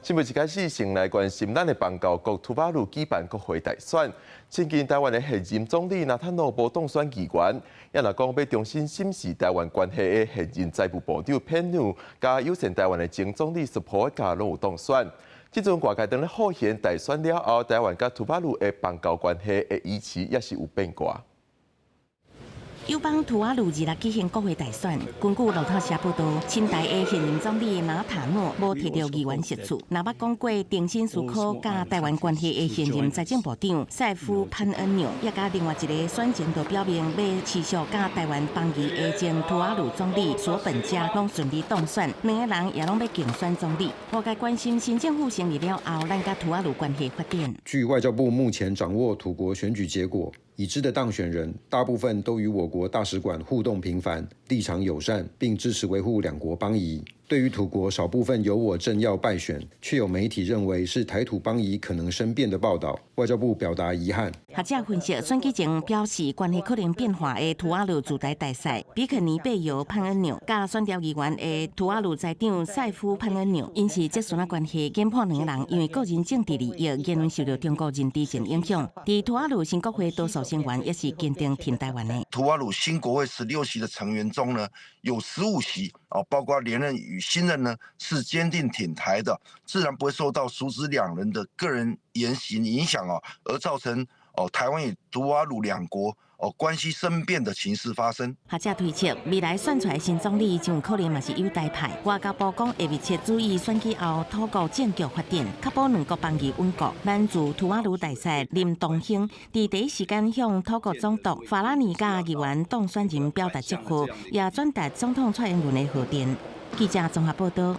新闻一开始先来关心咱的邦交国图瓦卢举办国会大选，亲近台湾的现任总理纳坦诺无当选议员，也若讲要重新审视台湾关系的现任财务部长佩纽，加友善台湾的前总理斯普加拢有当选。即阵外界当咧好现大选了后，台湾甲图瓦卢的邦交关系的维持也是有变卦。友邦图瓦卢日举行国会大选，根据路透社报道，亲台的现任总理纳塔诺无摕到议员席次。若捌讲过定新思考甲台湾关系的现任财政部长塞夫潘恩纽，也甲另外一个选前就表明要持续甲台湾邦谊的前图瓦卢总理索本加拢顺利当选，两个人也拢要竞选总理。外界关心新政府成立了后，咱甲图瓦卢关系发展。据外交部目前掌握土国选举结果。已知的当选人大部分都与我国大使馆互动频繁，立场友善，并支持维护两国邦谊。对于土国少部分有我政要败选，却有媒体认为是台土邦谊可能生变的报道，外交部表达遗憾。学者分析，选举前表示关系可能变化的图瓦卢驻台大使比肯尼贝尤潘恩纽，甲选调议员的图瓦卢财长塞夫潘恩纽，因是这孙关系研判两个人因为个人政治利益，言论受到中国认知性影响。伫图瓦卢新国会多数成员也是坚定挺台湾的。图瓦卢新国会16席的成员中呢，有15席包括连任与新任呢是坚定挺台的，自然不会受到叔侄两人的个人言行影响而造成台湾与图瓦卢两国关系生变的情势发生。学者推测，未来选出来新总理就可能嘛是友台派。外交部讲会密切注意选举后土国政局发展，确保两国邦谊稳固。咱驻图瓦卢大使林东兴伫第一时间向土国总督法拉尼加议员当选人表达祝福，也转达总统蔡英文的贺电。记者综合报道。